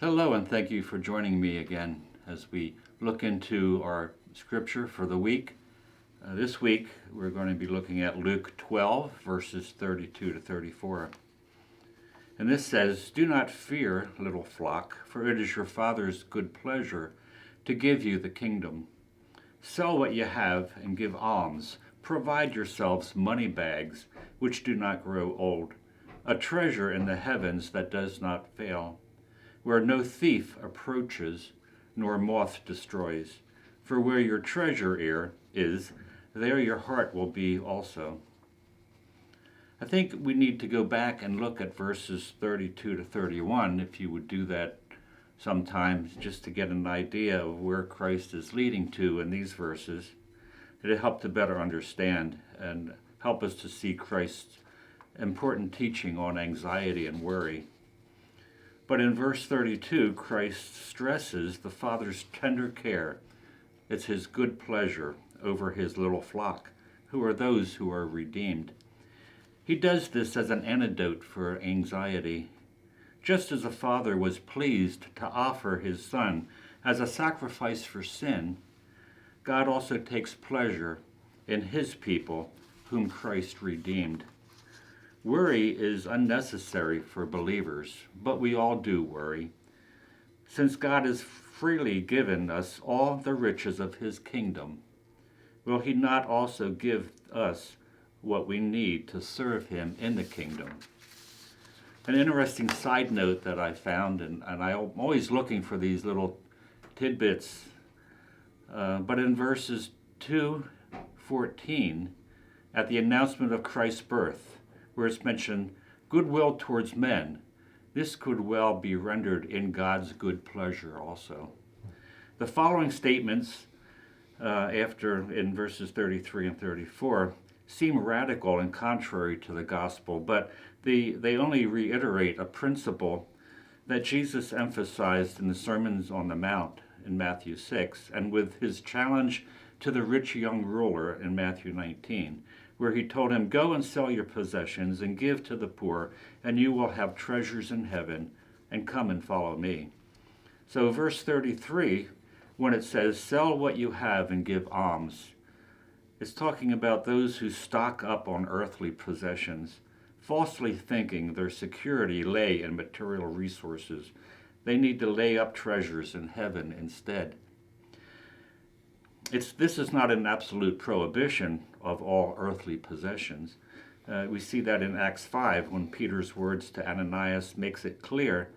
Hello, and thank you for joining me again as we look into our scripture for the week. This week, we're going to be looking at Luke 12, verses 32 to 34. And this says, "Do not fear, little flock, for it is your Father's good pleasure to give you the kingdom. Sell what you have and give alms. Provide yourselves money bags which do not grow old, a treasure in the heavens that does not fail, where no thief approaches nor moth destroys. For where your treasure is, there your heart will be also." I think we need to go back and look at verses 32 to 31, if you would do that sometimes, just to get an idea of where Christ is leading to in these verses. It'll help to better understand and help us to see Christ's important teaching on anxiety and worry. But in verse 32, Christ stresses the Father's tender care. It's his good pleasure over his little flock, who are those who are redeemed. He does this as an antidote for anxiety. Just as a father was pleased to offer his son as a sacrifice for sin, God also takes pleasure in his people whom Christ redeemed. Worry is unnecessary for believers, but we all do worry. Since God has freely given us all the riches of his kingdom, will he not also give us what we need to serve him in the kingdom? An interesting side note that I found, and I'm always looking for these little tidbits, but in verses 2:14, at the announcement of Christ's birth, where it's mentioned goodwill towards men, this could well be rendered in God's good pleasure also. The following statements after in verses 33 and 34 seem radical and contrary to the gospel, but they only reiterate a principle that Jesus emphasized in the Sermons on the Mount in Matthew 6, and with his challenge to the rich young ruler in Matthew 19, where he told him, "Go and sell your possessions and give to the poor, and you will have treasures in heaven, and come and follow me." So verse 33, when it says, "Sell what you have and give alms," it's talking about those who stock up on earthly possessions, falsely thinking their security lay in material resources. They need to lay up treasures in heaven instead. This is not an absolute prohibition of all earthly possessions. We see that in Acts 5, when Peter's words to Ananias makes it clear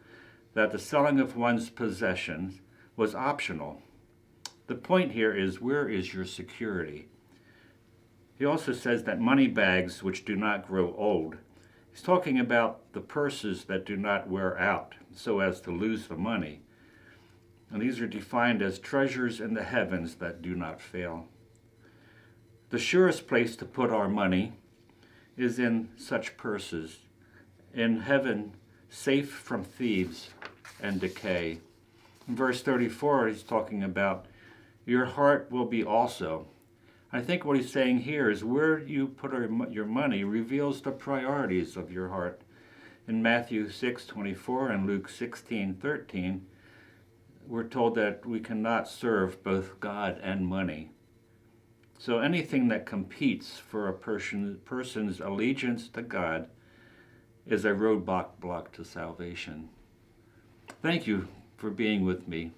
that the selling of one's possessions was optional. The point here is, where is your security? He also says that money bags which do not grow old. He's talking about the purses that do not wear out so as to lose the money. And these are defined as treasures in the heavens that do not fail. The surest place to put our money is in such purses, in heaven, safe from thieves and decay. In verse 34, he's talking about your heart will be also. I think what he's saying here is where you put your money reveals the priorities of your heart. In Matthew 6:24 and Luke 16:13, we're told that we cannot serve both God and money. So anything that competes for a person's allegiance to God is a roadblock to salvation. Thank you for being with me.